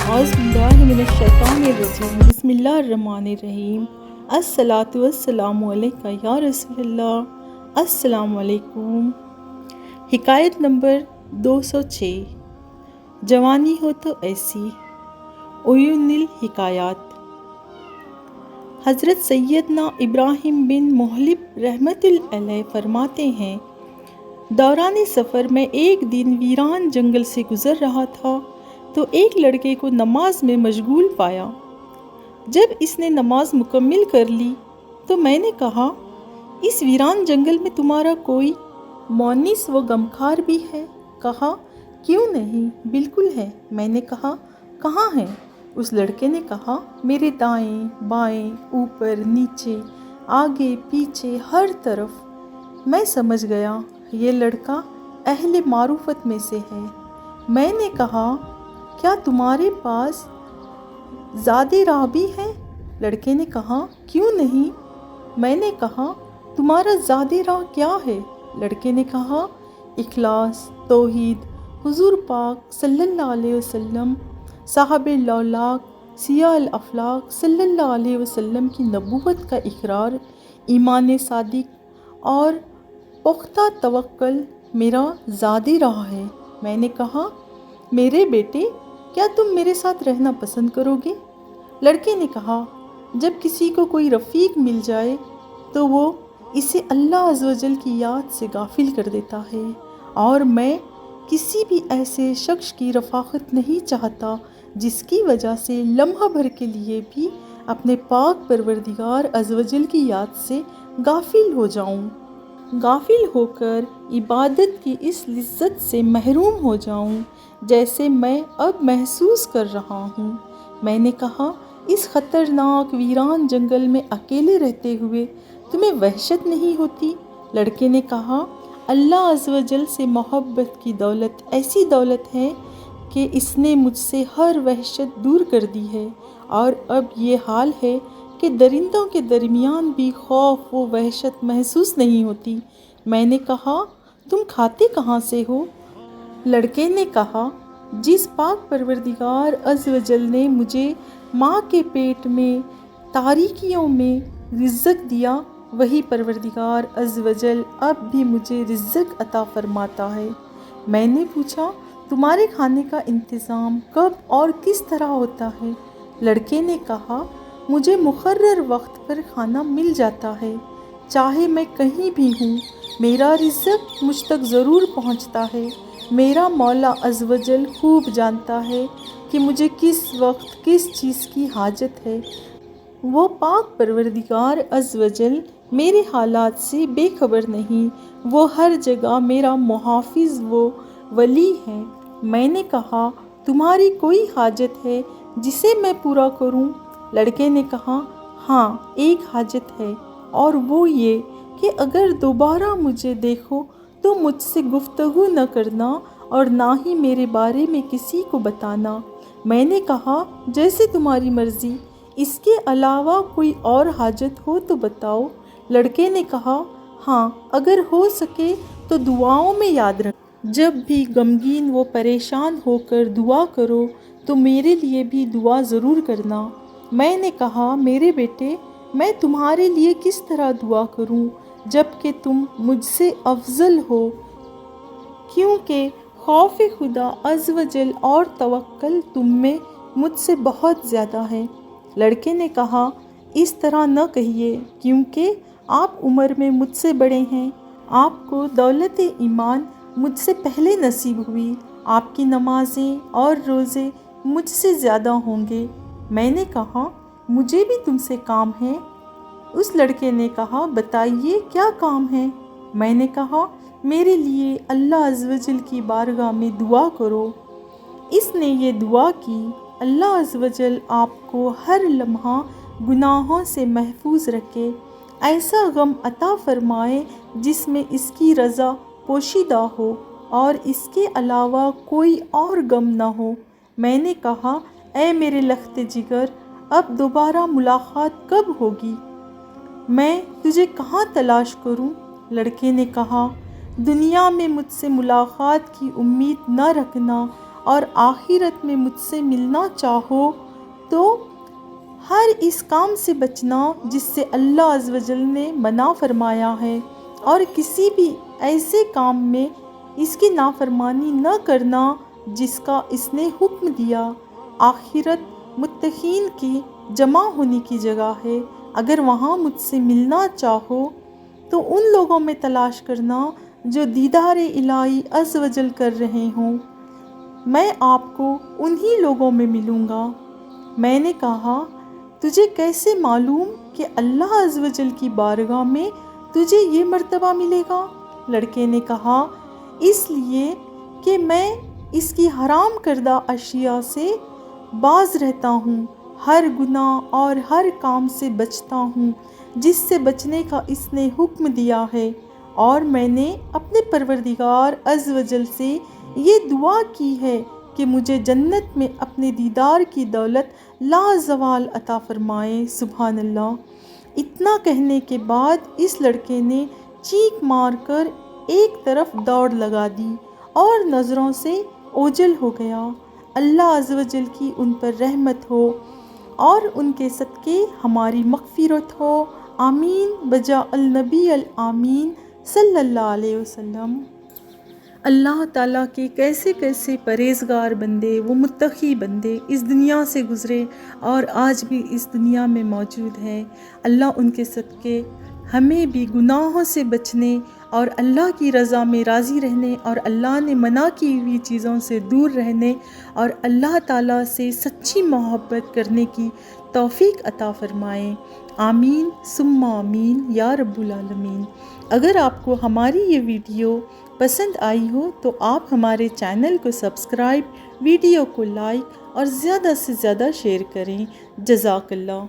اعوذ باللہ من الشیطان الرجیم بسم اللہ الرحمن الرحیم الصلاۃ والسلام علیکہ یا رسول اللہ۔ السلام علیکم۔ حکایت نمبر 206۔ جوانی ہو تو ایسی۔ عیون الحکایات۔ حضرت سیدنا ابراہیم بن محلب رحمۃ اللہ علیہ فرماتے ہیں، دوران سفر میں ایک دن ویران جنگل سے گزر رہا تھا تو ایک لڑکے کو نماز میں مشغول پایا۔ جب اس نے نماز مکمل کر لی تو میں نے کہا، اس ویران جنگل میں تمہارا کوئی مونس و غمخوار بھی ہے؟ کہا، کیوں نہیں، بالکل ہے۔ میں نے کہا، کہاں ہے؟ اس لڑکے نے کہا، میرے دائیں بائیں، اوپر نیچے، آگے پیچھے، ہر طرف۔ میں سمجھ گیا یہ لڑکا اہل معروفت میں سے ہے۔ میں نے کہا، کیا تمہارے پاس زاد راہ بھی ہے؟ لڑکے نے کہا، کیوں نہیں؟ میں نے کہا، تمہارا زاد راہ کیا ہے؟ لڑکے نے کہا، اخلاص، توحید، حضور پاک صلی اللہ علیہ وسلم، صاحب لولاک سیاہ الافلاق صلی اللہ علیہ وسلم کی نبوت کا اقرار، ایمان صادق اور پختہ توکل میرا زاد راہ ہے۔ میں نے کہا، میرے بیٹے، کیا تم میرے ساتھ رہنا پسند کرو گے؟ لڑکے نے کہا، جب کسی کو کوئی رفیق مل جائے تو وہ اسے اللہ عز و جل کی یاد سے غافل کر دیتا ہے، اور میں کسی بھی ایسے شخص کی رفاقت نہیں چاہتا جس کی وجہ سے لمحہ بھر کے لیے بھی اپنے پاک پروردگار عز و جل کی یاد سے غافل ہو جاؤں، غافل ہو کر عبادت کی اس لذت سے محروم ہو جاؤں جیسے میں اب محسوس کر رہا ہوں۔ میں نے کہا، اس خطرناک ویران جنگل میں اکیلے رہتے ہوئے تمہیں وحشت نہیں ہوتی؟ لڑکے نے کہا، اللہ عز و جل سے محبت کی دولت ایسی دولت ہے کہ اس نے مجھ سے ہر وحشت دور کر دی ہے، اور اب یہ حال ہے کہ درندوں کے درمیان بھی خوف و وحشت محسوس نہیں ہوتی۔ میں نے کہا، تم کھاتے کہاں سے ہو؟ لڑکے نے کہا، جس پاک پروردگار عز و جل نے مجھے ماں کے پیٹ میں تاریکیوں میں رزق دیا، وہی پروردگار عز و جل اب بھی مجھے رزق عطا فرماتا ہے۔ میں نے پوچھا، تمہارے کھانے کا انتظام کب اور کس طرح ہوتا ہے؟ لڑکے نے کہا، مجھے مقرر وقت پر کھانا مل جاتا ہے، چاہے میں کہیں بھی ہوں، میرا رزق مجھ تک ضرور پہنچتا ہے۔ میرا مولا عز و جل خوب جانتا ہے کہ مجھے کس وقت کس چیز کی حاجت ہے۔ وہ پاک پروردگار عز و جل میرے حالات سے بے خبر نہیں، وہ ہر جگہ میرا محافظ و ولی ہے۔ میں نے کہا، تمہاری کوئی حاجت ہے جسے میں پورا کروں؟ لڑکے نے کہا، ہاں، ایک حاجت ہے، اور وہ یہ کہ اگر دوبارہ مجھے دیکھو تو مجھ سے گفتگو نہ کرنا اور نہ ہی میرے بارے میں کسی کو بتانا۔ میں نے کہا، جیسے تمہاری مرضی، اس کے علاوہ کوئی اور حاجت ہو تو بتاؤ۔ لڑکے نے کہا، ہاں، اگر ہو سکے تو دعاؤں میں یاد رکھ۔ جب بھی غمگین و پریشان ہو کر دعا کرو تو میرے لیے بھی دعا ضرور کرنا۔ میں نے کہا، میرے بیٹے، میں تمہارے لیے کس طرح دعا کروں جب کہ تم مجھ سے افضل ہو، کیونکہ خوف خدا عز و جل اور توکل تم میں مجھ سے بہت زیادہ ہے۔ لڑکے نے کہا، اس طرح نہ کہیے، کیونکہ آپ عمر میں مجھ سے بڑے ہیں، آپ کو دولت ایمان مجھ سے پہلے نصیب ہوئی، آپ کی نمازیں اور روزے مجھ سے زیادہ ہوں گے۔ میں نے کہا، مجھے بھی تم سے کام ہے۔ اس لڑکے نے کہا، بتائیے کیا کام ہے؟ میں نے کہا، میرے لیے اللہ عز و جل کی بارگاہ میں دعا کرو۔ اس نے یہ دعا کی، اللہ عز و جل آپ کو ہر لمحہ گناہوں سے محفوظ رکھے، ایسا غم عطا فرمائے جس میں اس کی رضا پوشیدہ ہو، اور اس کے علاوہ کوئی اور غم نہ ہو۔ میں نے کہا، اے میرے لخت جگر، اب دوبارہ ملاقات کب ہوگی؟ میں تجھے کہاں تلاش کروں؟ لڑکے نے کہا، دنیا میں مجھ سے ملاقات کی امید نہ رکھنا، اور آخرت میں مجھ سے ملنا چاہو تو ہر اس کام سے بچنا جس سے اللہ عز و جل نے منع فرمایا ہے، اور کسی بھی ایسے کام میں اس کی نافرمانی نہ کرنا جس کا اس نے حکم دیا۔ آخرت متقین کی جمع ہونے کی جگہ ہے، اگر وہاں مجھ سے ملنا چاہو تو ان لوگوں میں تلاش کرنا جو دیدار الہی عز و جل کر رہے ہوں، میں آپ کو انہی لوگوں میں ملوں گا۔ میں نے کہا تجھے کیسے معلوم کہ اللہ عز و جل کی بارگاہ میں تجھے یہ مرتبہ ملے گا؟ لڑکے نے کہا اس لیے کہ میں اس کی حرام کردہ اشیاء سے باز رہتا ہوں، ہر گناہ اور ہر کام سے بچتا ہوں جس سے بچنے کا اس نے حکم دیا ہے، اور میں نے اپنے پروردگار عز و جل سے یہ دعا کی ہے کہ مجھے جنت میں اپنے دیدار کی دولت لازوال عطا فرمائے۔ سبحان اللہ۔ اتنا کہنے کے بعد اس لڑکے نے چیخ مار کر ایک طرف دوڑ لگا دی اور نظروں سے اوجھل ہو گیا۔ اللہ عز و جل کی ان پر رحمت ہو اور ان کے صدقے ہماری مغفرت ہو، آمین بجا النبی الامین صلی اللہ علیہ وسلم۔ اللہ تعالیٰ کے کیسے کیسے پرہیزگار بندے، وہ متقی بندے اس دنیا سے گزرے اور آج بھی اس دنیا میں موجود ہیں۔ اللہ ان کے صدقے ہمیں بھی گناہوں سے بچنے اور اللہ کی رضا میں راضی رہنے اور اللہ نے منع کی ہوئی چیزوں سے دور رہنے اور اللہ تعالیٰ سے سچی محبت کرنے کی توفیق عطا فرمائیں۔ آمین ثم آمین یا رب العالمین۔ اگر آپ کو ہماری یہ ویڈیو پسند آئی ہو تو آپ ہمارے چینل کو سبسکرائب، ویڈیو کو لائک اور زیادہ سے زیادہ شیئر کریں۔ جزاک اللہ۔